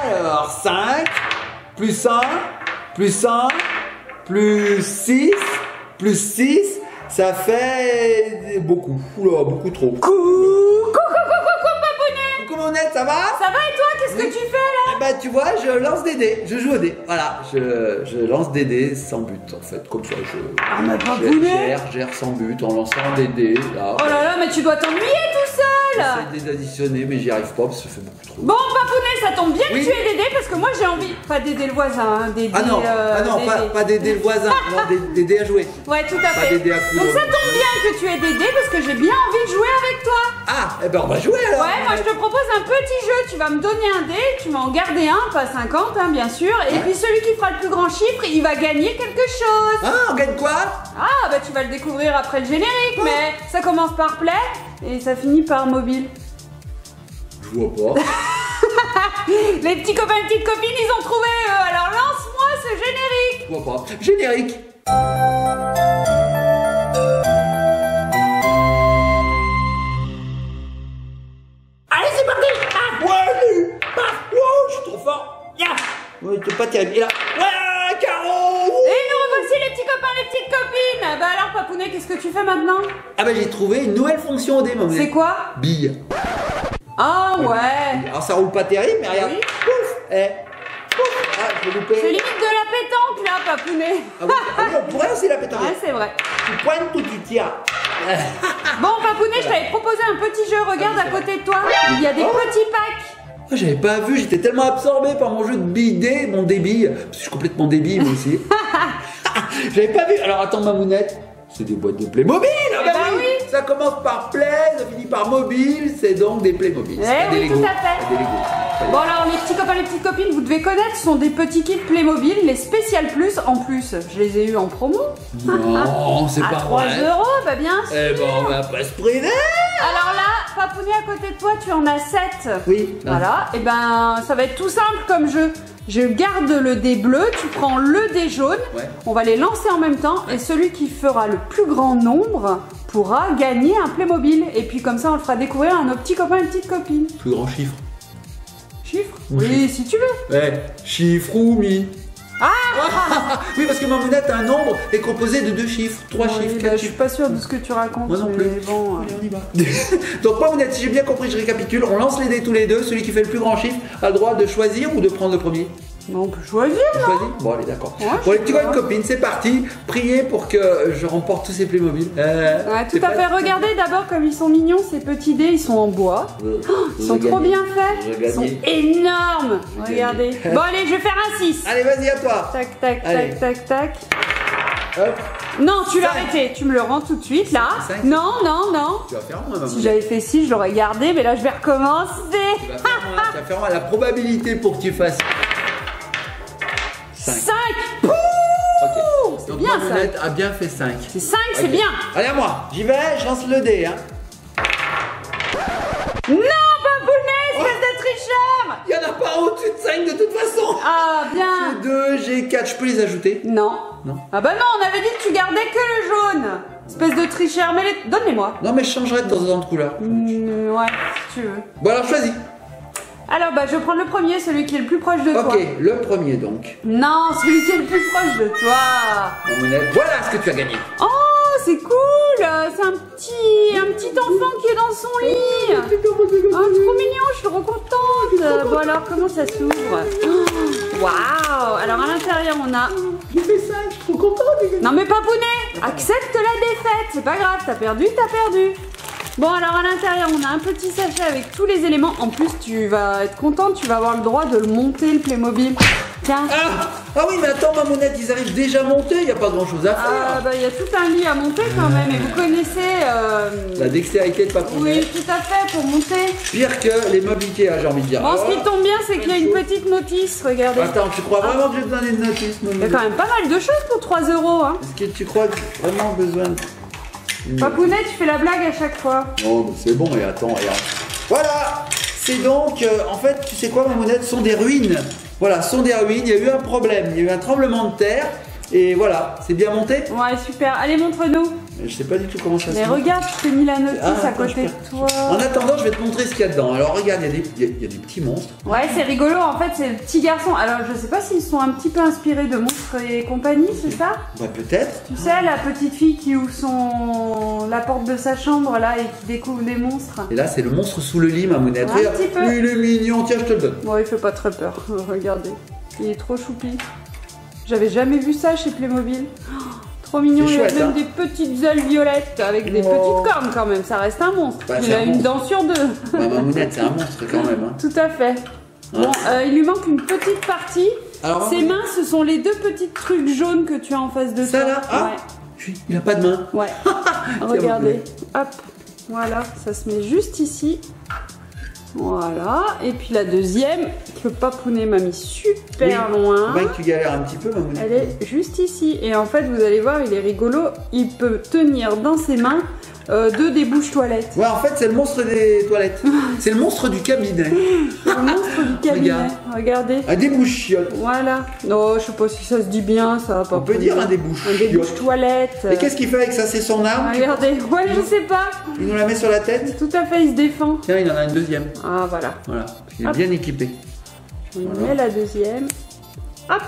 Alors 5, plus 1, plus 1, plus 6, plus 6, ça fait beaucoup. Oula, beaucoup trop. Coucou, Papounet. Coucou Mamounette, ça va? Ça va et toi? Qu'est-ce que tu fais là? Eh ben tu vois, je lance des dés, je joue aux dés. Voilà, je lance des dés sans but en fait, comme ça Ah mais Papounet, gère sans but en lançant des dés. Là, oh là là, mais tu dois t'ennuyer tout seul. j'essaie de les additionner mais j'y arrive pas parce que ça fait beaucoup trop. Bon Papounet, ça tombe bien que Oui. tu aies des dés parce que moi j'ai envie, pas d'aider le voisin, hein, d'aider Ah non, pas d'aider le voisin, non, des dés à jouer. Ouais, tout à Pas fait. d'aider à coudre. Donc ça tombe bien que tu aies des dés parce que j'ai bien envie de jouer avec toi. Ah, eh ben on va jouer alors. Ouais, moi je te propose un petit jeu. Tu vas me donner un dé, tu vas en garder un, pas 50, hein, bien sûr. Et puis celui qui fera le plus grand chiffre, il va gagner quelque chose. Ah, on gagne quoi? Ah, bah tu vas le découvrir après le générique, mais ça commence par play et ça finit par mobile. Je vois pas. Les petits copains et petites copines, ils ont trouvé eux. Alors lance-moi ce générique. Je vois pas. Générique. Allez, c'est parti. Ouais, wow, je suis trop fort. Yeah. Ouais, t'es pas terrible. Et là, ouais, carreau. Et nous revoici les petits copains, les petites copines. Bah alors Papounet, qu'est-ce que tu fais maintenant? Ah bah j'ai trouvé une nouvelle fonction au dé, Mamounette. C'est quoi? Bille. Ah ouais. Alors ça roule pas terrible, mais regarde. Oui. Pouf. Pouf. Ah, je l'ai loupé. C'est limite de la pétanque là, Papounet. Ah oui, on pourrait aussi la pétanque. Ouais, c'est vrai. Tu pointes ou tu tires. Bon, Papounet, je t'avais proposé un petit jeu. Regarde à côté de toi. Il y a des petits packs. Oh, j'avais pas vu, j'étais tellement absorbé par mon jeu de billes, mon débile. Parce que je suis complètement débile moi aussi. J'avais pas vu. Alors attends, Mamounette. C'est des boîtes de Playmobil. Ah bah bah oui. Ça commence par Play, ça finit par mobile. C'est donc des Playmobil. C'est pas des Oui, Lego. tout à fait. Pas des Lego. Bon, alors, les petits copains, les petites copines, vous devez connaître, ce sont des petits kits Playmobil, les Spécial Plus en plus. Je les ai eus en promo. Non, c'est À pas 3 vrai. €, bah bien sûr. Eh ben, on va pas se priver. Alors là, Papounet, à côté de toi, tu en as 7. Oui. Voilà, et ben ça va être tout simple comme jeu. Je garde le dé bleu, tu prends le dé jaune, Ouais. on va les lancer en même temps et celui qui fera le plus grand nombre pourra gagner un Playmobil. Et puis comme ça, on le fera découvrir à nos petits copains et petites copines. Plus grand chiffre. Chiffre? Oui. Oui, si tu veux. Ouais, chiffre ou mi. Ah Oui, parce que Mamounette, un nombre est composé de 2 chiffres, 3 Oui, chiffres, bah, 4 je suis chiffres. pas sûre de ce que tu racontes. Moi non plus. Mais bon, Allez, on y va. Donc Mamounette, si j'ai bien compris, je récapitule, on lance les dés tous les deux, celui qui fait le plus grand chiffre a le droit de choisir ou de prendre le premier. on peut choisir, Tu non? choisis? Bon, allez, d'accord. Ouais, Bon, les je petits sais copains pas. et copines, c'est parti. Priez pour que je remporte tous ces Playmobil. Ouais, tout c'est à pas- fait. Regardez d'abord comme ils sont mignons, ces petits dés, ils sont en bois. Ils sont trop bien faits. J'ai Ils sont gagné. énormes. J'ai Regardez. Bon, allez, je vais faire un 6. Allez, vas-y, à toi. Tac, tac, Allez. tac, tac, tac. Hop. Non, tu l'as Cinq. arrêté. Tu me le rends tout de suite, là. Cinq. Non, non, non. Tu vas faire moins, Mamounette. Si j'avais fait 6, je l'aurais gardé, mais là, je vais recommencer. Tu vas faire moins, tu vas faire moins. La probabilité pour que tu fasses 5. 5. Ok. C'est Donc bien, Mamounette a bien fait 5. C'est 5, c'est bien. Allez, à moi. J'y vais, je lance le dé. Hein. Non, Papounet, espèce de tricheur. Il n'y en a pas au-dessus de 5 de toute façon. Ah, bien. J'ai 2, j'ai 4. Je peux les ajouter? Non. Non. Ah bah non, on avait dit que tu gardais que le jaune. Espèce de tricheur, mais donne-les-moi. Non, mais je changerai de temps en temps de couleur. Ouais, si tu veux. Bon, alors choisis. Alors bah je vais prendre le premier, celui qui est le plus proche de toi. Ok, le premier donc. Non, celui qui est le plus proche de toi. Mamounette, voilà ce que tu as gagné. Oh, c'est cool. C'est un petit enfant qui est dans son lit. Oh, trop mignon, je suis trop contente. Bon alors, comment ça s'ouvre? Oh, waouh. Alors à l'intérieur, on a... J'ai fait 5, je suis trop content. Non mais Papounet, accepte la défaite. C'est pas grave, t'as perdu, t'as perdu. Bon alors à l'intérieur on a un petit sachet avec tous les éléments. En plus tu vas être contente, tu vas avoir le droit de le monter le Playmobil. Tiens. Ah oui, mais attends, Mamounette, ils arrivent déjà montés, il n'y a pas grand chose à faire. Ah bah il y a tout un lit à monter quand même. Et vous connaissez... La dextérité de Oui, Papounet. tout à fait, pour monter. Pire que les meubles Ikea, j'ai envie de dire. Bon, ce qui tombe bien, c'est qu'il y a une petite notice, regardez. Attends, tu crois vraiment que je vais te donner une notice, Il y a Mamounette? quand même pas mal de choses pour 3 €, hein. Est-ce que tu crois que j'ai vraiment besoin de... Papounet, tu fais la blague à chaque fois. Oh, mais c'est bon, et attends, regarde. Voilà. C'est donc, en fait, tu sais quoi, Mamounette, ce sont des ruines. Voilà, ce sont des ruines, il y a eu un problème, il y a eu un tremblement de terre, et voilà, c'est bien monté. Ouais, super. Allez, montre-nous. Je sais pas du tout comment ça se Mais fait. regarde, je t'ai mis la notice à attends, côté de toi. En attendant, je vais te montrer ce qu'il y a dedans. Alors regarde, il y a des petits monstres. Ouais, c'est rigolo, en fait, c'est le petit garçon. Alors, je sais pas s'ils sont un petit peu inspirés de Monstres et compagnie, c'est ça? Bah peut-être. Tu sais, la petite fille qui ouvre la porte de sa chambre, là, et qui découvre des monstres. Et là, c'est le monstre sous le lit, Mamounette. Un Regarde. petit peu. Il est mignon, tiens, je te le donne. Bon, il fait pas très peur, regardez. Il est trop choupi. J'avais jamais vu ça chez Playmobil. Oh, trop mignon, C'est il a chouette, même hein. des petites ailes violettes avec des Oh. petites cornes quand même, ça reste un monstre. Bah, il c'est a un une monstre. dent sur deux. Bah, Mamounette, c'est un monstre quand même. Hein. Tout à fait. Bon, il lui manque une petite partie. Alors, Ses mains, ce sont les deux petits trucs jaunes que tu as en face de ça toi. là, ah, il a pas de main. Ouais. Ouais. Regardez. Hop. Voilà, ça se met juste ici. Voilà. Et puis la deuxième, que Papounet m'a mis super loin. Faut pas que tu galères un petit peu, Mamounette. Elle est juste ici. Et en fait, vous allez voir, il est rigolo. Il peut tenir dans ses mains deux débouches toilettes. Ouais, en fait, c'est le monstre des toilettes. C'est le monstre du cabinet. C'est le monstre du cabinet. Regarde. Regardez. Un débouche-chiotte. Voilà. Non, je sais pas si ça se dit bien, ça va pas. On peut dire un débouche-chiotte. Un débouche toilette. Et qu'est-ce qu'il fait avec ça? C'est son arme? Regardez. Ouais, je sais pas. Il nous la met sur la tête? Tout à fait, il se défend. Tiens, il en a une deuxième. Ah, voilà. Voilà. Il est Hop. bien équipé. On met la deuxième. Hop.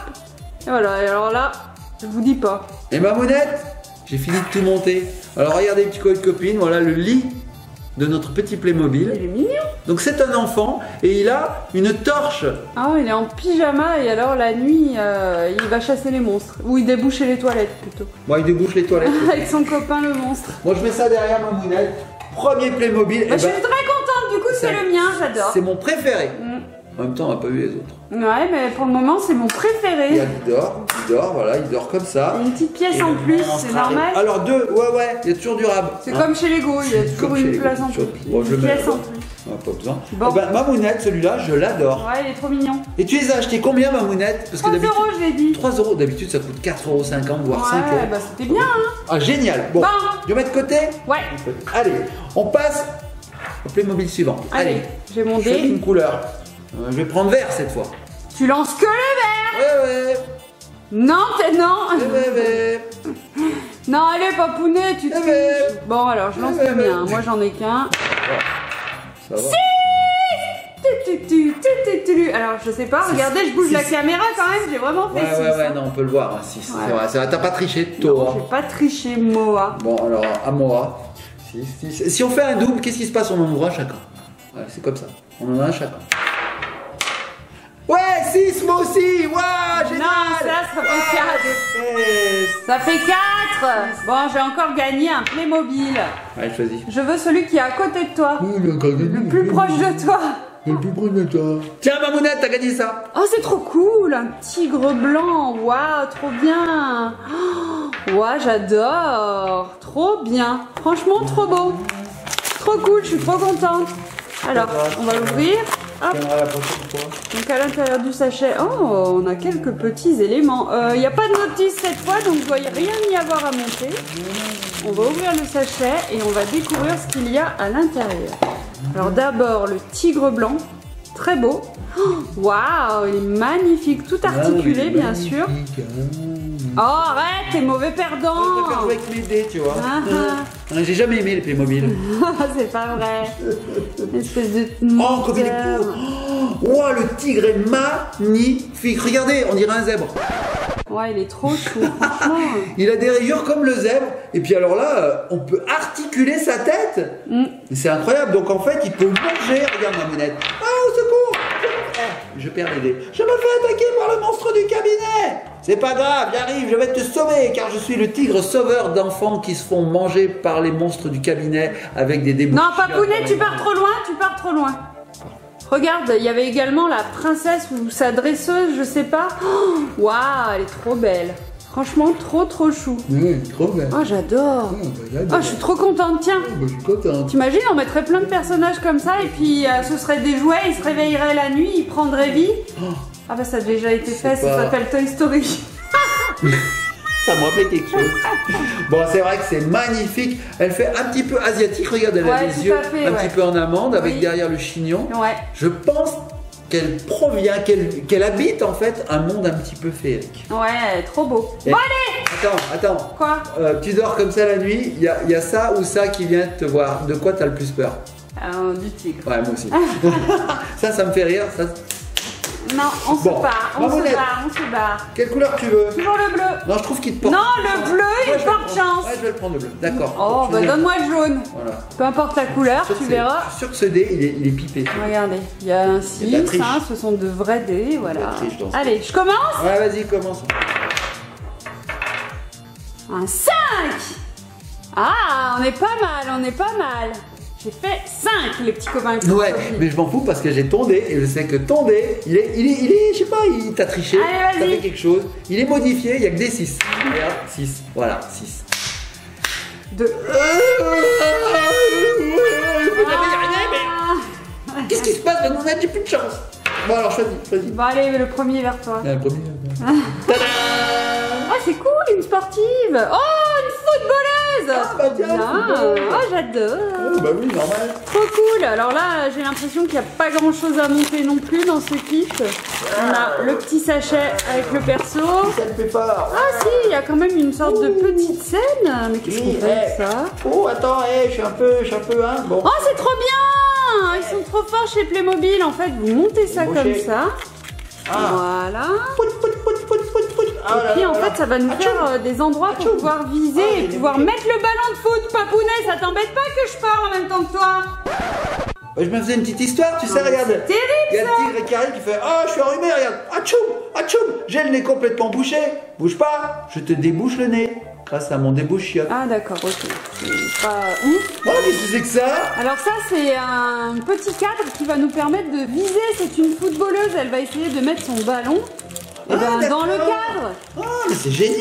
Et voilà. Et alors là, je vous dis pas. Et Mamounette, j'ai fini de tout monter. Alors regardez, petits copines, voilà le lit de notre petit Playmobil. Il est mignon. Donc c'est un enfant et il a une torche. Ah, il est en pyjama et alors la nuit, il va chasser les monstres. Ou il débouche les toilettes plutôt. Bon, il débouche les toilettes. Avec son copain le monstre. Bon, je mets ça derrière Mamounette. Premier Playmobil. Bah, Eh je suis ben, très contente, du coup c'est le mien, j'adore. c'est mon préféré. Mm. En même temps, on n'a pas vu les autres. Ouais, mais pour le moment c'est mon Il y préféré. a il dort, voilà, il dort comme ça. Une petite pièce Et en le plus, monstre c'est arrive. normal. Alors deux, ouais, il y a toujours du rab. C'est Hein. comme chez Lego, il y a toujours Comme chez une Lego, place en plus. toujours. Bon, je Une le mets pièce là. en plus. Ah, pas besoin. Bon. Eh ben, Mamounette, celui-là, je l'adore. Ouais, il est trop mignon. Et tu les as achetés combien, Mamounette? Parce 3 euros, je l'ai dit. 3 euros, d'habitude ça coûte 4,50 €, voire 5 Ouais, euros. bah c'était bien, hein. Ah, génial. Bon, Bon. je vais mettre de côté. Ouais. Allez, on passe au Playmobil suivant. Allez, j'ai mon choisis dé. une couleur. Je vais prendre vert cette fois. Tu lances que le vert. Ouais. Non, non. Ouais. Non, allez, Papounet, tu te Eh fiches. Bon, alors, je lance Eh le ben. mien. Moi, j'en ai qu'un. Ça va. Alors, je sais pas, regardez, je bouge la caméra quand même, j'ai vraiment fait six, Ouais, hein. non, on peut le voir. Hein, si, c'est Ouais. vrai. Ça va, t'as pas triché, toi. J'ai pas triché, Moa. Bon, alors, à moi. Si on fait un double, qu'est-ce qui se passe? On en ouvre un chacun. Ouais, c'est comme ça. On en a un chacun. Ouais, 6, moi aussi. Waouh, génial. Non, ça fait 4. Yes. Ça fait 4. Bon, j'ai encore gagné un Playmobil. Allez, choisis. Je veux celui qui est à côté de toi. Le plus proche de toi. Le plus proche de toi. Tiens, Mamounette, t'as gagné ça. Oh, c'est trop cool, un tigre blanc. Waouh, trop bien. Oh, ouais, j'adore. Trop bien. Franchement, trop beau. Trop cool, je suis trop contente. Alors, on va l'ouvrir. Hop. Tiendra la prochaine fois. Donc à l'intérieur du sachet, oh, on a quelques petits éléments. Il n'y a pas de notice cette fois, donc il ne doit rien y avoir à monter. On va ouvrir le sachet et on va découvrir ce qu'il y a à l'intérieur. Alors d'abord le tigre blanc, très beau. Waouh, il est magnifique, tout articulé bien sûr. Oh arrête, t'es mauvais Je perdant. préfère jouer avec mes dés, tu vois. Ah, J'ai jamais aimé les Playmobil. c'est pas vrai. Espèce de Oh, comme il est beau. Oh, le tigre est magnifique. Regardez, on dirait un zèbre. Ouais, il est trop chou, franchement. Il a des rayures comme le zèbre. Et puis alors là, on peut articuler sa tête. C'est incroyable. Donc en fait, il peut manger. Regarde Mamounette. Ah, au secours. Je perds les dés. Je me fais attaquer par le monstre du cabinet. C'est pas grave, j'arrive, je vais te sauver. Car je suis le tigre sauveur d'enfants qui se font manger par les monstres du cabinet avec des débouches. Non, Papounet, tu pars trop loin, tu pars trop loin. Regarde, il y avait également la princesse ou sa dresseuse, je sais pas. Oh, waouh, elle est trop belle. Franchement, trop chou. Oui, trop bien. Oh, j'adore. Oh, je suis trop contente, tiens. Je suis content. T'imagines, on mettrait plein de personnages comme ça et puis ce serait des jouets, ils se réveilleraient la nuit, ils prendraient vie. Ah bah ça a déjà été fait, ça pas- s'appelle Toy Story. Ça me rappelait quelque chose. Bon, c'est vrai que c'est magnifique. Elle fait un petit peu asiatique. Regarde, elle a Ouais, les tout yeux à fait, un ouais. petit peu en amande avec Oui. derrière le chignon. Ouais. Je pense qu'elle provient, qu'elle habite en fait un monde un petit peu féerique. Ouais, trop beau. Et- Bon allez. Attends. Quoi? Tu dors comme ça la nuit, il y a ça ou ça qui vient te voir. De quoi t'as le plus peur? Du tigre. Ouais, moi aussi. ça me fait rire. Ça... Non, on se Bon, barre, on Mamounette. se barre. Quelle couleur tu veux? Toujours le bleu. Non, je trouve qu'il te porte. Non, le bleu, Ouais, il je vais porte le prendre. chance. Ouais, je vais le prendre le bleu. D'accord. Oh, Je bah vais- donne-moi le jaune. Voilà. Peu importe la couleur, Sur tu ce- verras. Sur ce dé, il est pipé. Regardez, il y a un Il y a de la 6, triche. hein, ce sont de vrais dés, voilà. triche dans ce Allez, je commence. Ouais, vas-y, commence. Un 5. Ah, on est pas mal. J'ai fait 5, les petits copains. et Ouais, copines. mais je m'en fous parce que j'ai ton dé et je sais que ton dé, il est, je sais pas, il t'a triché, Allez, t'as vas-y. fait quelque chose. Il est modifié, il y a que des 6. Regarde, 6. Voilà, 6. 2. Qu'est-ce qui se passe, Mamounette? J'ai plus de chance. Bon, alors choisis. Bon, allez, le premier vers toi. Ah, le premier. Tada! Ah, c'est cool, une sportive. Oh, une footballeuse. Ah, bah tiens, footballeuse. Oh, j'adore. Oh, bah oui, normal. Trop cool. Alors là, j'ai l'impression qu'il n'y a pas grand chose à monter non plus dans ce kit. On a le petit sachet avec le perso. Ça me fait peur. Ah si, il y a quand même une sorte de petite scène. Mais qu'est-ce qu'on fait avec ça? Oh, attends, je suis un peu, hein. Bon. Oh, c'est trop bien. Ils sont trop forts chez Playmobil. En fait, vous montez ça Bon, comme chez- ça. Ah. Voilà. Pout. Ah, Et puis là, en là, fait, là. ça va nous Atchoum. faire des endroits pour Atchoum. pouvoir viser Ah, et il est pouvoir bouqué. mettre le ballon de foot. Papounet, ça t'embête pas que je pars en même temps que toi? Je me faisais une petite histoire, tu sais, regarde. c'est terrible, Il y a le tigre qui arrive qui fait oh, je suis enrhumé, regarde. Atchoum, j'ai le nez complètement bouché. Bouge pas, je te débouche le nez. Grâce à mon débouche-chiotte. Ah d'accord, ok. C'est pas ouf. Oh, qu'est-ce que c'est que ça? Alors ça, c'est un petit cadre qui va nous permettre de viser. C'est une footballeuse, elle va essayer de mettre son ballon Ah, dans le d'accord. cadre. Oh, mais c'est génial.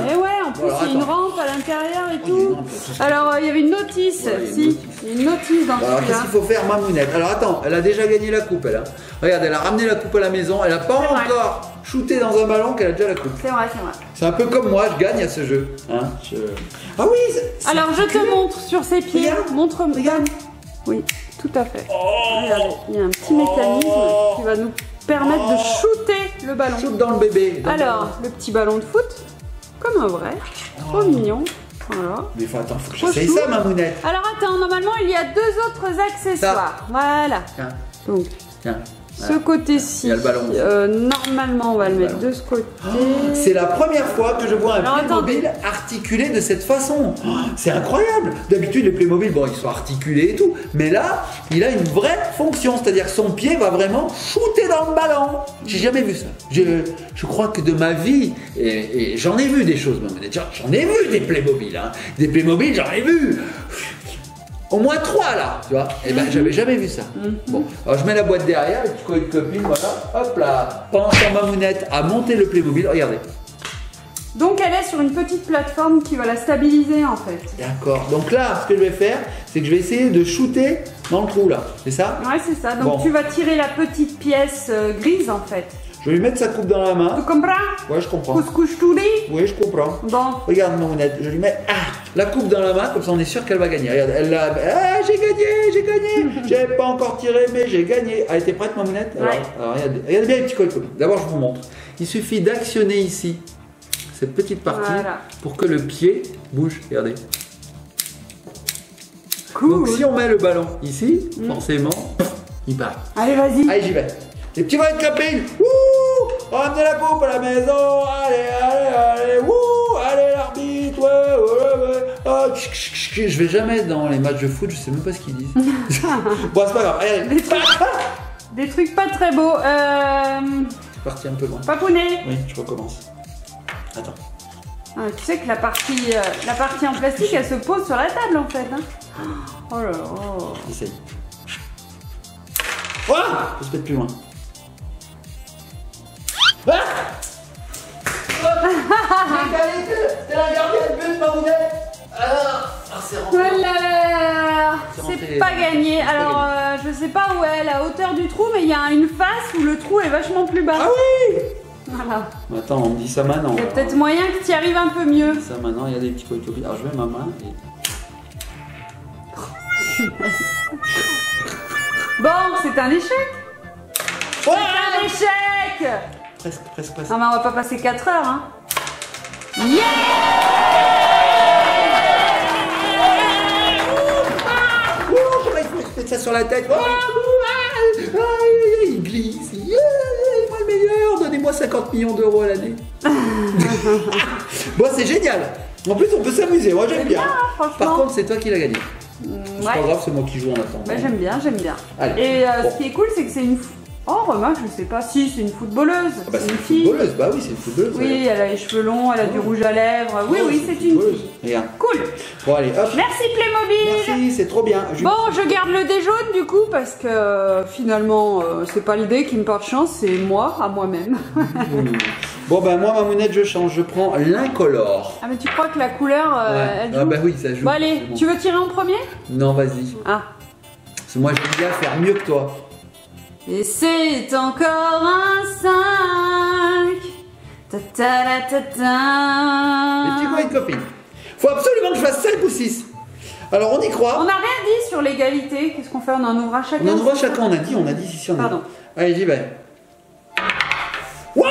Et ouais, en plus, Bon, alors, il y a une attends. rampe à l'intérieur et Oh, il y a une tout. rampe, tout ça. Alors, il y avait une notice, Ouais, il y a une si. notice. Il y a une notice dans Bon, alors, qu'est-ce celui-là. qu'il faut faire, Mamounette? Alors, attends, elle a déjà gagné la coupe, elle. Hein. Regarde, elle a ramené la coupe à la maison. Elle a pas C'est vrai. encore shooté dans un ballon qu'elle a déjà la coupe. C'est vrai, c'est vrai. C'est un peu comme moi, je gagne à ce jeu. Hein, Ah oui, c'est Alors, je te articulé. montre sur ses pieds. Regarde. Montre-moi. Regarde. Oui, tout à fait. Oh. Regardez, il y a un petit mécanisme qui va nous permettre de shooter le ballon. Shoot dans le bébé. dans le Alors, ballon. le petit ballon de foot, comme un vrai. Trop mignon. Voilà. Mais attends, faut que Trop j'essaye chou. ça, Mamounette. Alors attends, normalement il y a deux autres accessoires. Voilà. Tiens, Donc tiens. ce côté-ci, Il y a le ballon. normalement on va le mettre ballon. de ce côté. C'est la première fois que je vois un Alors, Playmobil articulé de cette façon. Oh, c'est incroyable. D'habitude, les Playmobil, bon, ils sont articulés et tout. Mais là, il a une vraie fonction. C'est-à-dire que son pied va vraiment shooter dans le ballon. J'ai jamais vu ça. Je crois que de ma vie, et j'en ai vu des choses, Mamounette. J'en ai vu des Playmobil. Hein. Des Playmobil, j'en ai vu. Au moins 3 là, tu vois. Et ben j'avais jamais vu ça. Bon, alors je mets la boîte derrière, le petit coin de copine, voilà. Hop là. Pendant que Mamounette a monté le Playmobil, regardez. Donc elle est sur une petite plateforme qui va la stabiliser en fait. D'accord. Donc là, ce que je vais faire, c'est que je vais essayer de shooter dans le trou là. C'est ça? Ouais, c'est ça. Donc Bon. tu vas tirer la petite pièce grise en fait. Je vais lui mettre sa coupe dans la Tu main. comprends? Ouais, je comprends. Couscous tout dit. Oui, je comprends. Bon. Regarde Mamounette, je lui mets la coupe dans la main, comme ça on est sûr qu'elle va gagner. Regarde, elle l'a. Ah, j'ai gagné. J'ai pas encore tiré, mais j'ai gagné. Ah, t'es prête, Mamounette? Ouais. Alors, regardez bien les petits coins de copine. D'abord, je vous montre. Il suffit d'actionner ici cette petite partie Voilà. pour que le pied bouge. Regardez. Cool. Donc, si on met le ballon ici, forcément, il part. Allez, vas-y. Allez, j'y vais. Les petits coins de copine. Wouh! Ramenez la coupe à la maison. Allez. Wouh! Allez, l'arbitre. Ouais. Oh, je vais jamais dans les matchs de foot, je sais même pas ce qu'ils disent. Bon, c'est pas grave. Allez. Des trucs pas très beaux. Je suis parti un peu loin. Papounet. Oui, je recommence. Attends. Ah, tu sais que la partie en plastique, elle se pose sur la table en fait. Hein. Oh là là. Essaye. Ah! Je peux être plus loin. Ah! T'es la gardienne de but, Mamounette. C'est rentré. Oh là là. C'est rentré. C'est pas gagné. Alors, je sais pas où est la hauteur du trou, mais il y a une face où le trou est vachement plus bas. Ah oui! Voilà. Attends, on me dit ça maintenant. Il y a peut-être moyen que tu y arrives un peu mieux. Ça maintenant, il y a des petits coéquipiers. Alors je mets ma main et... Bon, c'est un échec. C'est un échec. Presque. Non, mais on va pas passer 4 heures, hein. Yeah. J'aurais fait mettre ça sur la tête. Il glisse. Moi le meilleur. Donnez-moi 50 millions d'euros à l'année. Bon, c'est génial. En plus, on peut s'amuser. Moi, j'aime bien. Franchement. Par contre, c'est toi qui l'as gagné. C'est pas Ouais. grave, c'est moi qui joue en attendant. Bah, j'aime bien. Allez, Et bon. ce qui est cool, c'est que c'est une... Oh, remarque, je sais pas. Si, c'est une footballeuse. Ah bah, c'est c'est une une fille. footballeuse. Bah oui, c'est une footballeuse. Oui, elle a les cheveux longs, elle a du rouge à lèvres. Oui, c'est une footballeuse. fille. Regarde. Cool. Bon, allez, hop. Merci Playmobil. Merci, c'est trop bien. Bon, je garde le dé jaune du coup parce que finalement, c'est pas le dé qui me porte chance, c'est moi à moi-même. Bon, bah, moi, Mamounette, je change. Je prends l'incolore. Ah, mais tu crois que la couleur, elle joue? Ah, bah oui, ça joue. Bon, allez, C'est bon. tu veux tirer en premier? Non, vas-y. Ah. Parce que moi, j'aime bien faire mieux que toi. Et c'est encore un 5. Ta ta ta ta ta. Les petits copains et copines. Faut absolument que je fasse 5 ou 6. Alors, on y On croit. n'a rien dit sur l'égalité. Qu'est-ce qu'on fait? On en ouvre à chacun? On en voit chacun, on a dit si, on a dit. Pardon. Allez, j'y vais. Waouh,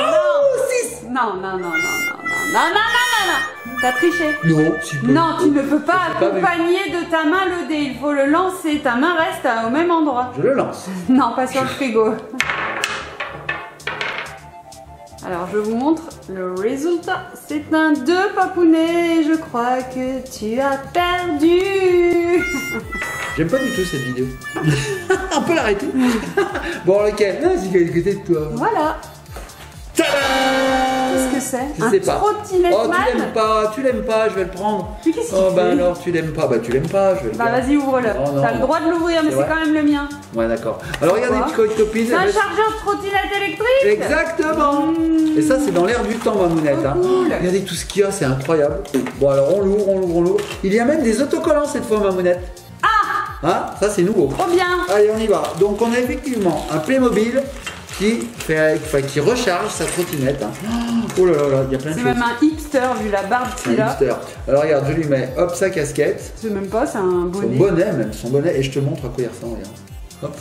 6. Non. T'as triché. Non, si peu. Non, tu ne peux pas Je l'ai pas vu. accompagner de ta main le dé. Il faut le lancer. Ta main reste au même endroit. Je le lance. Non, pas sur le frigo. Alors, je vous montre le résultat. C'est un 2, Papounet. Je crois que tu as perdu. J'aime pas du tout cette vidéo. On peut l'arrêter. Bon, lequel? Ah, c'est quel côté de toi. Voilà. Tadam! Qu'est-ce que c'est? Je Un sais pas. trottinette Oh, man. tu l'aimes pas, je vais le prendre. Mais qu'est-ce Oh, qu'il bah fait? alors, tu l'aimes pas, je vais le Bah faire. vas-y, ouvre-le. Non, T'as le droit de l'ouvrir, mais C'est c'est vrai. quand même le mien. Ouais, d'accord. Alors, regardez, Quoi petits copains et copines. C'est un eh ben, chargeur de trottinette électrique. Exactement. Et ça, c'est dans l'air du temps, Mamounette. Oh, Hein. cool. Regardez tout ce qu'il y a, c'est incroyable. Bon, alors, on l'ouvre. Il y a même des autocollants cette fois, Mamounette. Ah, Hein, ça, c'est nouveau. trop bien. Allez, on y va. Donc, on a effectivement un Playmobil qui recharge sa trottinette. Hein. Oh là là, il y a plein de C'est choses. même un hipster vu la barbe Un qu'il a. hipster. Alors, regarde, je lui mets, hop, sa casquette. C'est même pas, c'est un Son bonnet. bonnet même, son bonnet, et je te montre à quoi il ressemble, regarde. Hop.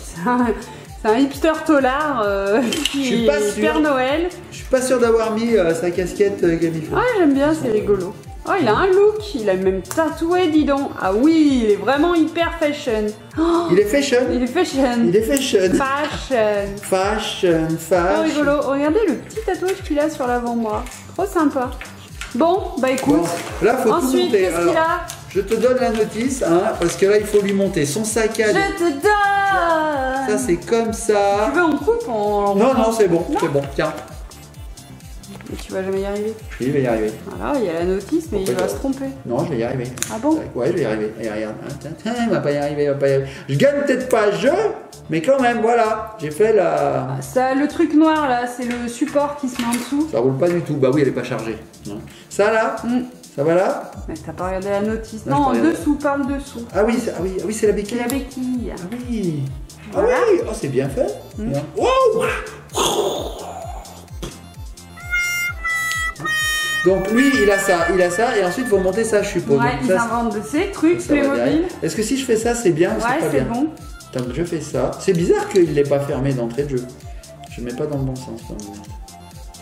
C'est un hipster tolard Je suis qui pas est sûr. Père Noël. Je suis pas sûr d'avoir mis sa casquette comme il faut. Ah, j'aime bien, c'est rigolo. Oh, il a un look, il a même tatoué, dis donc. Ah oui, il est vraiment hyper fashion. Oh, Il est fashion. il est fashion. Il est fashion. Fashion. Trop Fashion. rigolo. Regardez le petit tatouage qu'il a sur l'avant-bras. Trop sympa. Bon, bah écoute. Bon, là, faut tout Ensuite, monter. qu'est-ce qu'il Alors, a? je te donne la notice, hein, parce que là, il faut lui monter son sac à dos. Je te donne. Ça, c'est comme ça. Tu veux, on coupe, Non, c'est bon, tiens. Mais tu vas jamais y arriver. Il va y arriver. Voilà, il y a la notice, mais il Pourquoi va se tromper. Non, je vais y arriver. Ah bon? Ouais, je vais y arriver. Et regarde, il va pas y arriver, Je gagne peut-être pas le jeu, mais quand même, voilà. J'ai fait la... Ça, le truc noir là, c'est le support qui se met en dessous. Ça roule pas du tout. Bah oui, elle est pas chargée. Non. Ça là, ça va là. Mais t'as pas regardé la notice. Non, Non, en j'ai pas regardé. dessous, par le dessous. Ah oui, c'est la C'est béquille. la béquille. Ah oui. Voilà. Ah oui, oh, c'est bien fait. Bien. Wow. Donc lui, il a ça, et ensuite il faut monter ça, je suppose. Ouais, Donc, ils ça, inventent de ces trucs, ça va Playmobil. derrière. Est-ce que si je fais ça, c'est bien ou Ouais, c'est pas c'est bien? bon. Donc je fais ça. C'est bizarre qu'il l'ait pas fermé d'entrée de jeu. Je ne mets pas dans le bon sens.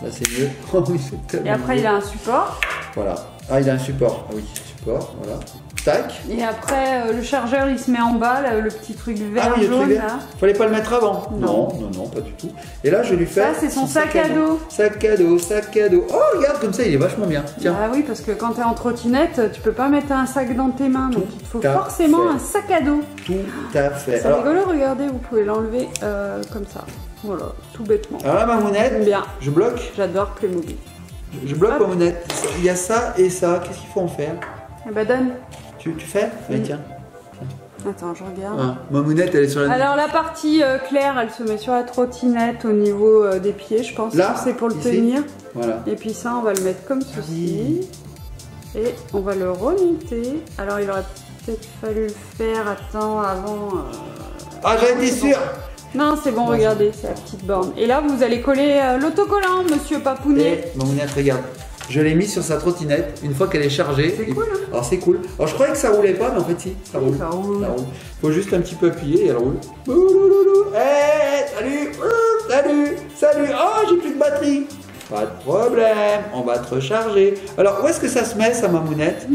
Là c'est mieux. Oh oui, c'est tellement Et après, mieux. il a un support. Voilà. Ah, il a un support. Ah oui, support, voilà. Tac. Et après, le chargeur, il se met en bas, là, le petit truc vert Ah oui, le jaune truc là. vert. Fallait pas le mettre avant. Non. Non, pas du tout. Et là, je lui fais. Ça, c'est son sac à dos. Sac à dos. Oh, regarde, comme ça, il est vachement bien. Tiens. Ah oui, parce que quand t'es en trottinette, tu peux pas mettre un sac dans tes mains. Donc il te faut Tout à forcément fait. un sac à dos. Tout à fait. C'est rigolo, regardez, vous pouvez l'enlever comme ça. Voilà, tout bêtement. Alors là, Mamounette, Bien, je bloque. j'adore Playmobil. Je bloque Hop. Mamounette. Il y a ça et ça. Qu'est-ce qu'il faut en faire? Eh ben donne. Tu fais? Allez, tiens. Attends, je regarde. Ah, Mamounette, elle est sur la. Alors la partie claire, elle se met sur la trottinette au niveau des pieds, je pense Là, que c'est pour le ici. tenir. Voilà. Et puis ça, on va le mettre comme ceci. Oui. Et on va le remonter. Alors il aurait peut-être fallu le faire, attends, avant... Ah, j'en étais sûr. Non, c'est bon, regardez, c'est la petite borne. Et là, vous allez coller l'autocollant, monsieur Papounet. Et Mamounette, regarde. Je l'ai mis sur sa trottinette une fois qu'elle est chargée. C'est Et- cool, hein. Alors c'est cool. Alors je croyais que ça roulait pas, mais en fait si, ça roule. Ça roule. Faut juste un petit peu appuyer et elle roule. Ouloulou. Hey, salut. Salut, salut. Oh, j'ai plus de batterie. Pas de problème, on va te recharger. Alors, où est-ce que ça se met, ça, Mamounette?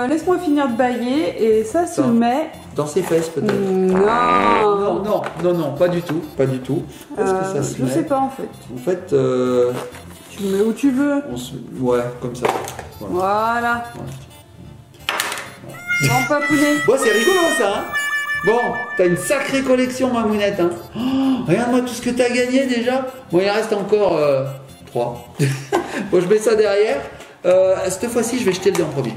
Laisse-moi finir de bailler et ça se met... Dans ses fesses, peut-être? Non. Non, pas du tout, pas du tout. Où est-ce que ça se met? Je sais pas, en fait. En fait, tu le mets où tu veux. Ouais, comme ça. Voilà. Bon, papounet. Bon, c'est rigolo, ça, hein? Bon, t'as une sacrée collection, Mamounette, hein? Oh, regarde-moi tout ce que t'as gagné, déjà. Bon, il reste encore 3. Bon, je mets ça derrière. Cette fois-ci, je vais jeter le dé en premier.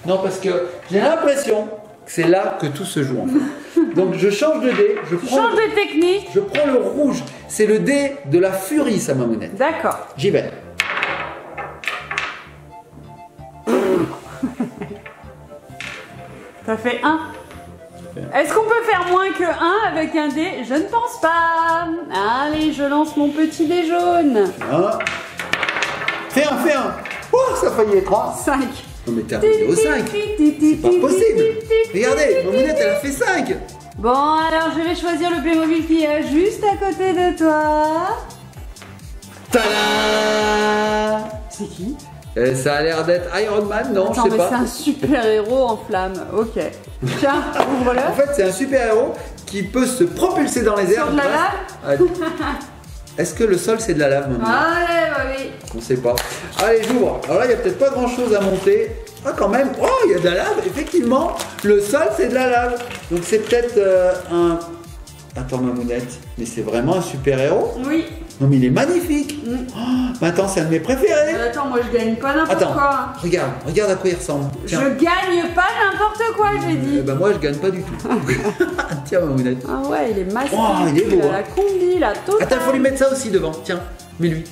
Non, parce que j'ai l'impression que c'est là que tout se joue, en fait. Donc, je change de dé. Change de technique. Je prends le rouge. C'est le dé de la furie, ça, Mamounette. D'accord. J'y vais. Ça fait 1. Est-ce qu'on peut faire moins que 1 avec un dé? Je ne pense pas. Allez, je lance mon petit dé jaune. Fais un. Oh, ça a failli être 3. 5. Non, mais t'es arrivé au 5. C'est pas possible. Regardez, Mamounette, elle a fait 5. Bon, alors je vais choisir le Playmobil qui est juste à côté de toi. Tada! C'est qui? Ça a l'air d'être Iron Man, non? Attends, je sais pas. C'est un super héros en flamme. Ok. Tiens, ouvre-le. En fait, c'est un super héros qui peut se propulser dans les airs. Sur de la lave? Est-ce que le sol c'est de la lave, Mamounette? Allez, bah oui. On sait pas. Allez, j'ouvre. Alors là, il n'y a peut-être pas grand chose à monter. Ah, quand même. Oh, il y a de la lave. Effectivement, le sol c'est de la lave. Donc c'est peut-être un. Attends, Mamounette, mais c'est vraiment un super héros? Oui. Non, mais il est magnifique. Oh, mais attends, c'est un de mes préférés. Attends, moi je gagne pas n'importe Attends, quoi. regarde à quoi il ressemble. Tiens. Je gagne pas n'importe quoi, j'ai dit. Bah moi je gagne pas du tout. Tiens, Mamounette. Ah ouais, il est masqué. Oh, il est beau. Il a la combi, la totale. Attends, il faut lui mettre ça aussi devant. Tiens, mets-lui.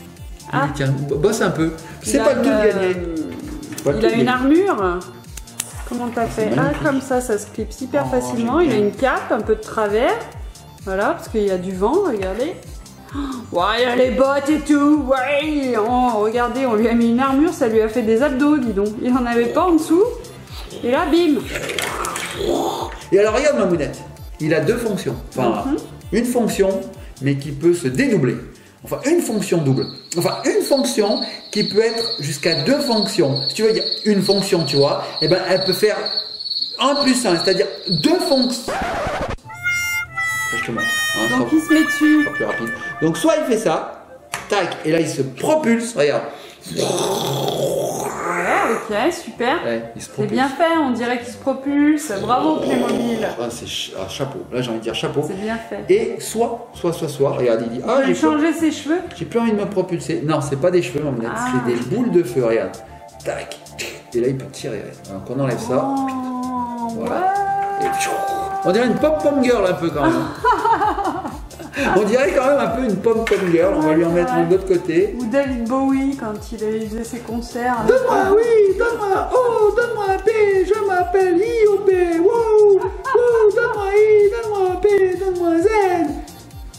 Ah. Tiens, bosse un peu. C'est pas le tout gagné. Il a une armure. Comment t'as fait? Ah, comme ça se clipse hyper facilement. Il a une cape, un peu de travers. Voilà, parce qu'il y a du vent, regardez. Ouais, il a les bottes et tout. Ouais. Oh, regardez, on lui a mis une armure, ça lui a fait des abdos, dis donc. Il n'en avait pas en dessous. Et là, bim. Et alors, regarde, Mamounette. Il a deux fonctions. Enfin, une fonction, mais qui peut se dédoubler. Enfin, une fonction double. Enfin, une fonction qui peut être jusqu'à 2 fonctions. Si tu veux, il y a une fonction, tu vois, et ben, elle peut faire 1 plus 1, c'est-à-dire 2 fonctions. Je te montre. Hein, Donc, il se met dessus. Plus rapide. Donc, soit il fait ça, tac, et là, il se propulse, regarde. Ouais, ok, super. Ouais, c'est bien fait, on dirait qu'il se propulse. Bravo, Playmobil. Ah, c'est chapeau. Là, j'ai envie de dire chapeau. C'est bien fait. Et soit, regarde, il dit ah, j'ai changé ses cheveux. J'ai plus envie de me propulser. Non, c'est pas des cheveux, Mamounette, c'est des boules de feu, regarde. Tac. Et là, il peut tirer. Alors qu'on enlève ça. Voilà. Ouais. Et on dirait une pom-pom girl un peu quand même. On dirait quand même un peu une pom-pom girl. On va lui en mettre de l'autre côté. Ou David Bowie quand il faisait ses concerts. Donne-moi, oui, donne-moi. Oh, donne-moi un P. Je m'appelle I-O-B. Wow. Oh, donne-moi I, donne-moi un P, donne-moi un Z.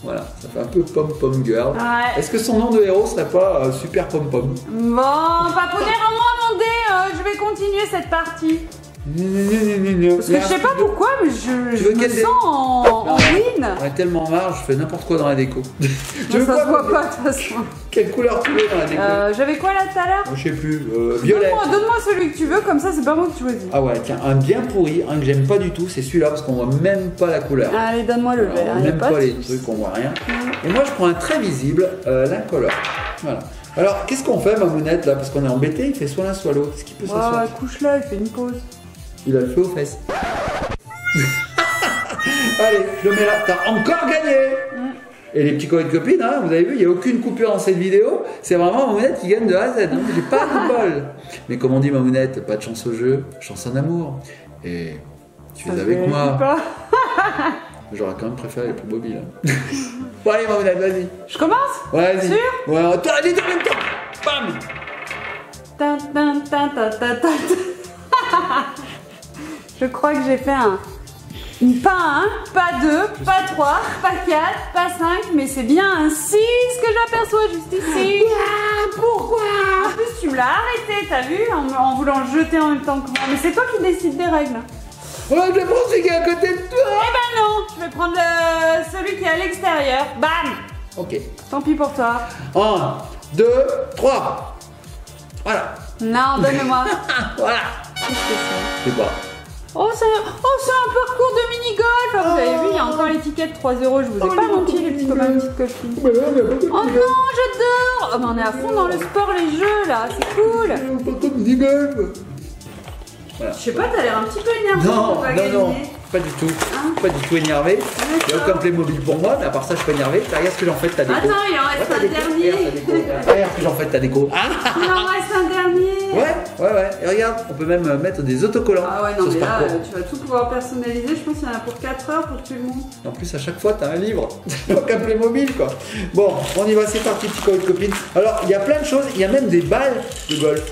Voilà, ça fait un peu pom-pom girl. Ouais. Est-ce que son nom de héros serait pas super pom-pom? Bon, Papounet, rends-moi mon dé. Je vais continuer cette partie. Parce que je sais pas pourquoi, mais je me sens en win. On est tellement marre, je fais n'importe quoi dans la déco. Ça se voit pas de toute façon. Quelle couleur tu veux dans la déco? J'avais quoi là tout à l'heure? Je sais plus, violet. Donne-moi celui que tu veux, comme ça c'est pas moi qui choisis. Ah ouais, tiens, un bien pourri, un que j'aime pas du tout, c'est celui-là parce qu'on voit même pas la couleur. Allez, donne-moi le vert. On n'aime pas les trucs, on voit rien. Et moi je prends un très visible, l'incolore. Voilà. Alors, qu'est-ce qu'on fait, Mamounette, là? Parce qu'on est embêté, il fait soit l'un soit l'autre. Est-ce qu'il peut s'asseoir? Couche-là, il fait une pause. Il a le feu aux fesses. Allez, je le mets là. T'as encore gagné. Et les petits copains de copines, hein, vous avez vu, il n'y a aucune coupure dans cette vidéo. C'est vraiment Mamounette qui gagne de A à Z. Hein. J'ai pas de bol. Mais comme on dit, Mamounette, pas de chance au jeu, chance en amour. Et tu es avec moi. J'aurais quand même préféré les Playmobil. Hein. Bon, allez, Mamounette, vas-y. Je commence? Ouais, vas-y. Sûr? Ouais, attends, les deux en même temps. Bam. Je crois que j'ai fait pas 1, pas 2, pas 3, pas 4, pas 5, mais c'est bien un 6 que j'aperçois juste ici. Pourquoi? En plus, tu me l'as arrêté, t'as vu, en voulant le jeter en même temps que moi. Mais c'est toi qui décides des règles. Ouais, je pense qu'il est à côté de toi. Eh ben non, je vais prendre celui qui est à l'extérieur. Bam! Ok. Tant pis pour toi. 1, 2, 3. Voilà. Non, donne-moi. Voilà. Qu'est-ce que c'est? Je sais pas. Oh, c'est un parcours de mini-golf. Ah, vous avez vu, il y a encore l'étiquette 3 €. Je vous ai pas menti, les petits copains, petites copines. Oh non, j'adore. Oh, mais on est à fond dans le sport, les jeux, là. C'est cool. Parcours de mini-golf. Voilà. Je sais pas, t'as l'air un petit peu énervé. Non, pas du tout. Hein? Pas du tout énervé. Il n'y a aucun Playmobil pour moi, mais à part ça, je suis pas énervé. Regarde ce que j'en fais de ta déco. Attends, il en reste un dernier. Regarde ce que j'en fais de ta déco. Ah Il en reste un dernier. Ouais. Et regarde, on peut même mettre des autocollants. Ah ouais, non, sur ce mais là, parcours. tu vas tout pouvoir personnaliser. Je pense qu'il y en a pour 4 heures pour que tu le montres. En plus, à chaque fois, t'as un livre. Donc un Playmobil, quoi. Bon, on y va, c'est parti, petit copain de copine. Alors, il y a plein de choses. Il y a même des balles de golf.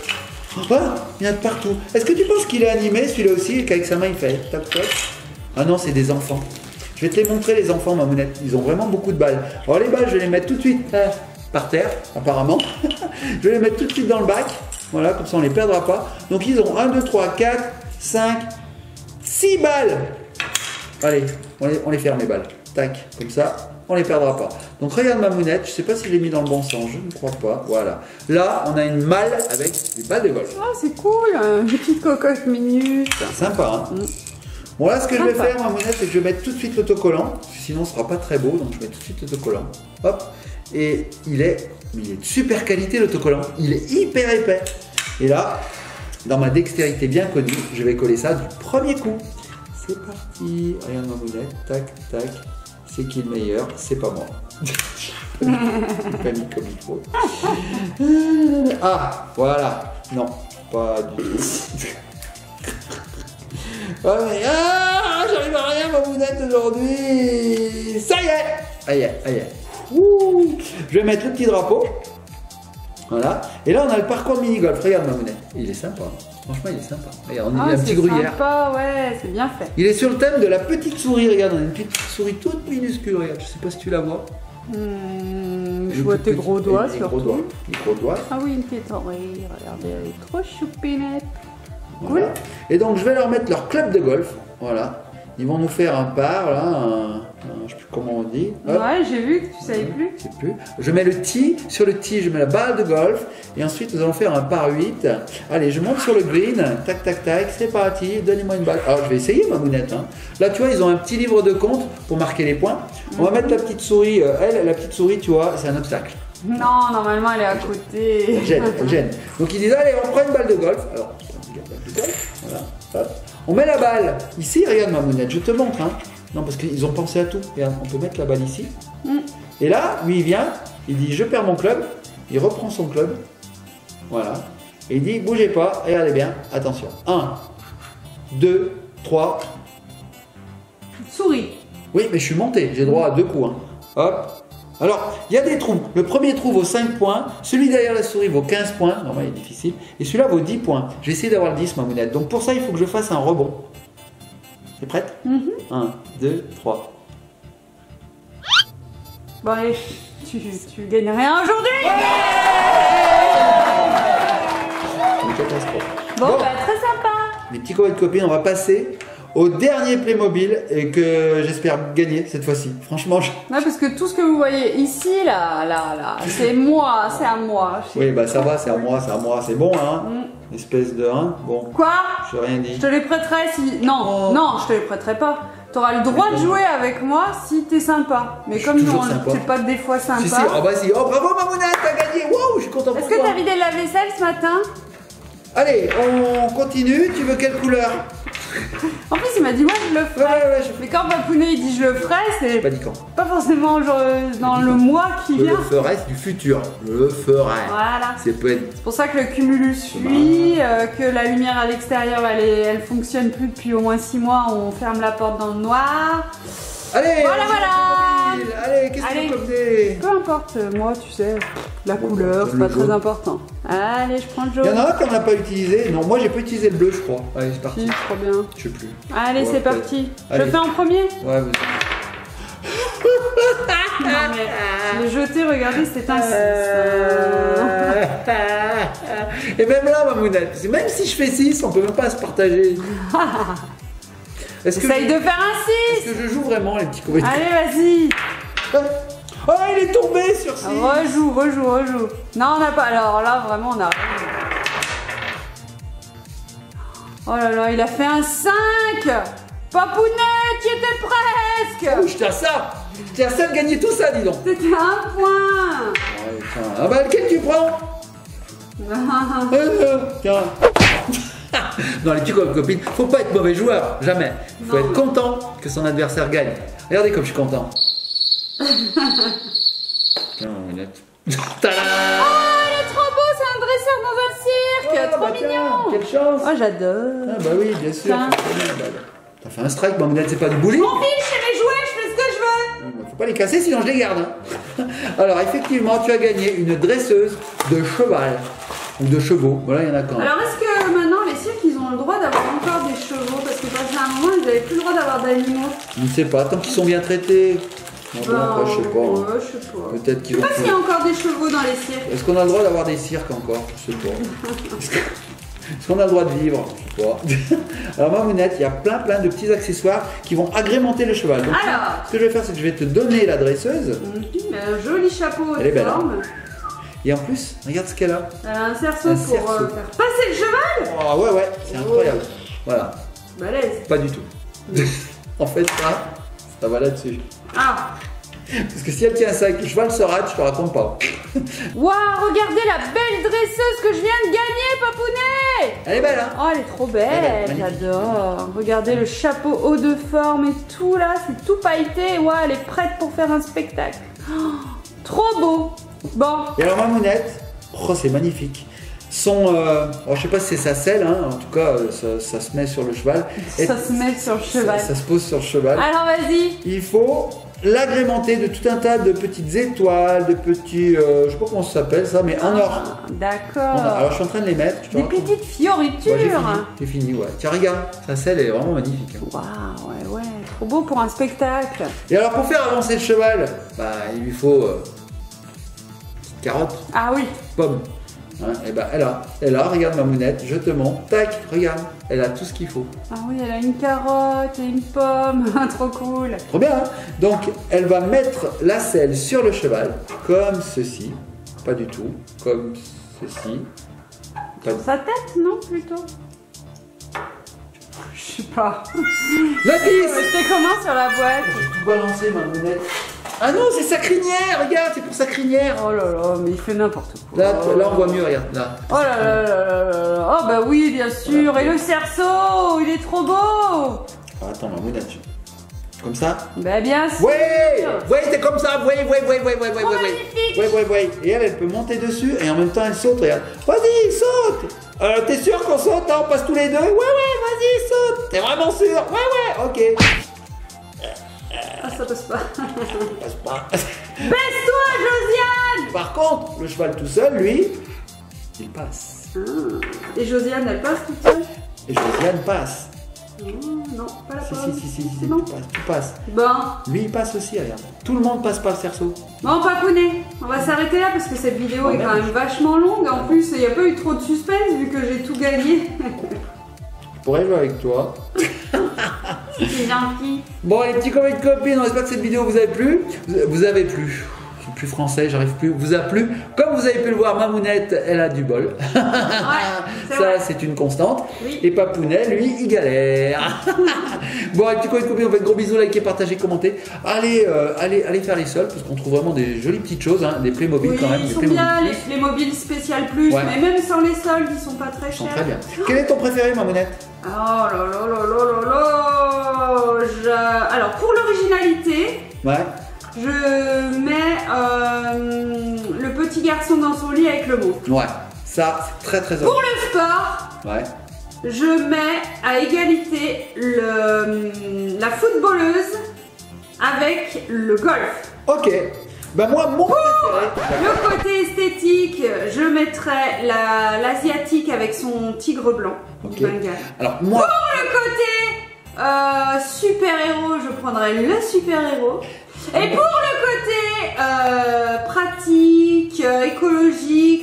Ah, il y en a de partout. Est-ce que tu penses qu'il est animé, celui-là aussi, et qu'avec sa main, il fait toc toc? Ah non, c'est des enfants. Je vais te les montrer, les enfants, ma mounette. Ils ont vraiment beaucoup de balles. Alors, les balles, je vais les mettre tout de suite par terre, apparemment. Je vais les mettre tout de suite dans le bac. Voilà, comme ça, on les perdra pas. Donc, ils ont 1, 2, 3, 4, 5, 6 balles. Allez, on les ferme, les balles. Tac, comme ça, on les perdra pas. Donc, regarde ma mounette. Je sais pas si je l'ai mis dans le bon sens. Je ne crois pas. Voilà. Là, on a une malle avec des balles de golf. Oh, c'est cool. Une petite cocotte minute. Sympa, hein. Bon, là, ce que je vais faire, ma mounette, c'est que je vais mettre tout de suite l'autocollant. Sinon, ce sera pas très beau. Donc, je mets tout de suite l'autocollant. Hop. Et il est de super qualité, l'autocollant. Il est hyper épais. Et là, dans ma dextérité bien connue, je vais coller ça du premier coup. C'est parti. Regarde ma mounette. Tac, tac. C'est qui le meilleur? C'est pas moi. Pas mis comme il faut. Ah, voilà. Non, pas du tout. J'arrive à rien, ma mounette, aujourd'hui. Ça y est. Aïe. Ouh. Je vais mettre le petit drapeau. Voilà. Et là, on a le parcours de mini-golf. Regarde ma mounette. Il est sympa. Franchement, il est sympa. Regarde, on a un petit gruyère. Sympa, ouais, c'est bien fait. Il est sur le thème de la petite souris. Regarde, on a une petite souris toute minuscule. Regarde, je sais pas si tu la vois. Je vois tes gros doigts surtout. Les gros doigts. Ah oui, une petite oreille. Regardez, elle est trop choupinette. Voilà. Cool. Et donc, je vais leur mettre leur club de golf. Voilà. Ils vont nous faire un par, là, je sais plus comment on dit. Hop. Ouais, j'ai vu que tu savais plus. Je sais plus. Je mets le tee, sur le tee, je mets la balle de golf, et ensuite nous allons faire un par 8. Allez, je monte sur le green, tac, tac, tac, c'est parti, donnez-moi une balle. Alors, je vais essayer ma mounette. Hein. Là, tu vois, ils ont un petit livre de compte pour marquer les points. On va mettre la petite souris, la petite souris, tu vois, c'est un obstacle. Non, normalement, elle est à côté. Elle gêne. Donc, ils disent, allez, on prend une balle de golf. Alors, on regarde la balle de golf, voilà, hop. On met la balle ici, regarde ma mounette, je te montre. Hein. Non, parce qu'ils ont pensé à tout. Regarde, on peut mettre la balle ici. Et là, lui, il vient, il dit je perds mon club. Il reprend son club. Voilà. Et il dit bougez pas, regardez bien, attention. 1, 2, 3. Souris. Oui, mais je suis monté, j'ai droit à 2 coups. Hein. Hop. Alors, il y a des trous. Le premier trou vaut 5 points. Celui derrière la souris vaut 15 points. Normalement, il est difficile. Et celui-là vaut 10 points. Je vais essayer d'avoir le 10, ma mounette. Donc, pour ça, il faut que je fasse un rebond. T'es prête? 1, 2, 3. Bon, allez, tu gagnes rien aujourd'hui. Une catastrophe. Bon, bah, très sympa. Les petits copains de copines, on va passer au dernier Playmobil et que j'espère gagner cette fois-ci. Franchement, je... Ouais, parce que tout ce que vous voyez ici, là, c'est moi, c'est à moi. Oui, bah ça va, c'est à moi, c'est bon, hein. Espèce de, hein, bon. Quoi? Je n'ai rien dit. Je te les prêterai si... Non, non, je te les prêterai pas. T'auras le droit de jouer avec moi si t'es sympa. Mais comme nous, t'es pas des fois sympa. Si, oh bah si, oh bravo ma mounette, t'as gagné, waouh, je suis content pour toi. Est-ce que t'as vidé la vaisselle ce matin? Allez, on continue, tu veux quelle couleur? En plus, il m'a dit, ouais, je le ferai. Ouais, Mais quand Papounet il dit je le ferai, c'est pas dit quand. Pas forcément genre, dans le mois qui vient. Je le ferai, c'est du futur. Je le ferai. Voilà. C'est pour ça que le cumulus suit, que la lumière à l'extérieur, elle fonctionne plus depuis au moins 6 mois. On ferme la porte dans le noir. Allez, voilà. Allez, qu'est-ce que vous avez? Peu importe, moi, tu sais, la couleur, c'est pas très important. Allez, je prends le jaune. Il y en a un qu'on n'a pas utilisé. Non, moi, j'ai pas utilisé le bleu, je crois. Allez, c'est parti. Si, trop bien. Je sais plus. Allez, c'est parti. Je le fais en premier? Ouais, vas-y. Non, mais je l'ai jeté, regardez, c'était un 6. Et même là, ma mounette, même si je fais 6, on peut même pas se partager. Essaye de faire un 6. Est-ce que je joue vraiment les petits comédiens? Allez, vas-y. Oh, il est tombé sur 6. Rejoue. Non, on n'a pas. Alors là, vraiment, on a. Oh là là, il a fait un 5. Papounet, tu étais presque. Oh, j'étais à ça. J'étais à ça de gagner tout ça, dis donc. C'était un point. Ouais, tiens. Ah bah, lequel tu prends? Tiens. Non, les petits copines, faut pas être mauvais joueur, jamais. Faut être content que son adversaire gagne. Regardez comme je suis content. Tiens, Mounette. Tada! Oh, il est trop beau, c'est un dresseur dans un cirque. Trop mignon. Quelle chance. Oh, j'adore. Ah bah oui, bien sûr. T'as fait un strike, Mounette, c'est pas du bowling. Mon fils, c'est mes jouets, je fais ce que je veux. Faut pas les casser, sinon je les garde. Hein. Alors, effectivement, tu as gagné une dresseuse de cheval. Ou de chevaux, voilà, il y en a quand même. Alors, est-ce que maintenant les cirques, ils ont le droit d'avoir encore des chevaux? Parce que passé un moment, ils n'avaient plus le droit d'avoir d'animaux. Je ne sais pas, tant qu'ils sont bien traités. Non, après, je sais pas. Ouais, je sais pas. Peut-être qu'ils Je vont. sais pas s'il y a encore des chevaux dans les cirques. Est-ce qu'on a le droit d'avoir des cirques encore? Je sais pas. Est-ce qu'on a le droit de vivre? Je sais pas. Alors, Mamounette, il y a plein de petits accessoires qui vont agrémenter le cheval. Donc, alors, ce que je vais faire, c'est que je vais te donner la dresseuse. Un joli chapeau Elle est de belle, forme. Et en plus, regarde ce qu'elle a. Elle a un cerceau Un pour cerceau. faire passer le cheval. Oh, ouais, c'est incroyable. Voilà, Balèze. pas du tout. En fait, ça va là-dessus. Ah. Parce que si elle tient ça et que le cheval se rate, je te raconte pas. Waouh, regardez la belle dresseuse que je viens de gagner, Papounet. Elle est belle, hein? Oh, elle est trop belle, Elle est magnifique. j'adore. Regardez le chapeau haut de forme et tout là, c'est tout pailleté. Waouh, elle est prête pour faire un spectacle. Oh, trop beau. Bon. Et alors, Mamounette, oh, c'est magnifique. Son, je sais pas si c'est sa selle, hein, en tout cas, ça se met sur le cheval. Ça se met sur le cheval. Ça se pose sur le cheval. Alors, vas-y. Il faut l'agrémenter de tout un tas de petites étoiles, de petits, je sais pas comment ça s'appelle ça, mais en or. D'accord. Alors, je suis en train de les mettre. Des petites fioritures. Ouais, j'ai fini, ouais. Tiens, regarde, sa selle est vraiment magnifique. Hein. Waouh, ouais, trop beau pour un spectacle. Et alors, pour faire avancer le cheval, bah, il lui faut carotte, Ah oui. pomme. Hein, et bah, elle a, regarde Mamounette, je te montre, tac, regarde, elle a tout ce qu'il faut. Ah oui, elle a une carotte et une pomme, trop cool. Trop bien, hein? Donc, elle va mettre la selle sur le cheval, comme ceci, pas du tout, comme ceci. Pas du... Sa tête, non, plutôt? Je sais pas. Le 10! C'était comment sur la boîte? J'ai tout balancé, Mamounette. Ah non, c'est sa crinière, regarde, c'est pour sa crinière. Oh là là, mais il fait n'importe quoi. Là, on voit mieux, regarde, là. Oh là là là là là. Oh bah oui, bien sûr. Et le cerceau, il est trop beau. Ah, attends, Mamounette, comme ça. Bah bien sûr. Ouais, c'est comme ça, ouais. Magnifique. Ouais. Et elle peut monter dessus et en même temps elle saute, regarde. Vas-y, saute. T'es sûr qu'on saute, hein, on passe tous les deux? Ouais, vas-y, saute. T'es vraiment sûr? Ouais, ok. Ah, ça passe pas. Passe pas. Baisse-toi, Josiane. Par contre, le cheval tout seul, lui, il passe. Et Josiane, elle passe toute seule? Et Josiane passe. Non, pas la Si, pomme. si, Non. tu passes. Bon. Lui, il passe aussi, regarde. Tout le monde passe par le cerceau. Bon, Papounet, on va s'arrêter là parce que cette vidéo est quand même vachement longue. En plus, il n'y a pas eu trop de suspense vu que j'ai tout gagné. Je pourrais jouer avec toi. C'est gentil. Bon, les petits copains et copines, on espère que cette vidéo vous a plu. Vous avez plu. Je suis plus français, j'arrive plus. Vous a plu. Comme vous avez pu le voir, Mamounette, elle a du bol. c'est Ça, vrai. c'est une constante. Oui. Et Papounet, lui, il galère. Bon, les petits copains et copines, on fait de gros bisous, likez, partagez, commentez. Allez faire les soldes, parce qu'on trouve vraiment des jolies petites choses, hein, des Playmobil Oui, quand même. ils des sont Playmobil bien, Plus. les mobiles spécial plus, Ouais. mais même sans les soldes, ils sont pas très Ils sont chers. très bien. Quel est ton préféré, Mamounette? Oh là là là là là là. Alors, pour l'originalité, Ouais. je mets le petit garçon dans son lit avec le mot. Ouais. Ça, c'est très très Pour le sport, Ouais. je mets à égalité la footballeuse avec le golf. Ok. Ben moi, mon préféré. Le côté esthétique, je mettrais l'asiatique avec son tigre blanc. Ok. du Bengale. Alors moi. Pour le côté super-héros, je prendrais le super-héros. Et pour le côté pratique, écologique,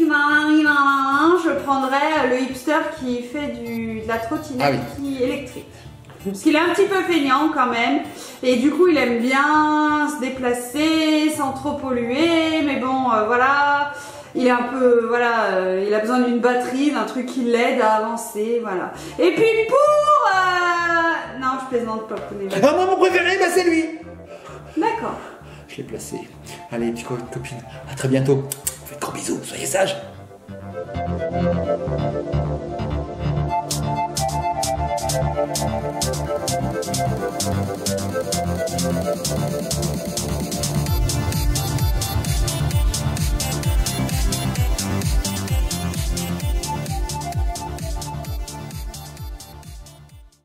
je prendrais le hipster qui fait de la trottinette Ah oui. électrique. Parce qu'il est un petit peu feignant quand même. Et du coup, il aime bien se déplacer sans trop polluer. Mais bon, voilà. Il est un peu, voilà, il a besoin d'une batterie, d'un truc qui l'aide à avancer, voilà. Et puis pour... Non, je plaisante pas, Pounet. Ah, moi, mon préféré, bah, c'est lui. D'accord. Je l'ai placé. Allez, petite copine, à très bientôt. Faites gros bisous, soyez sages.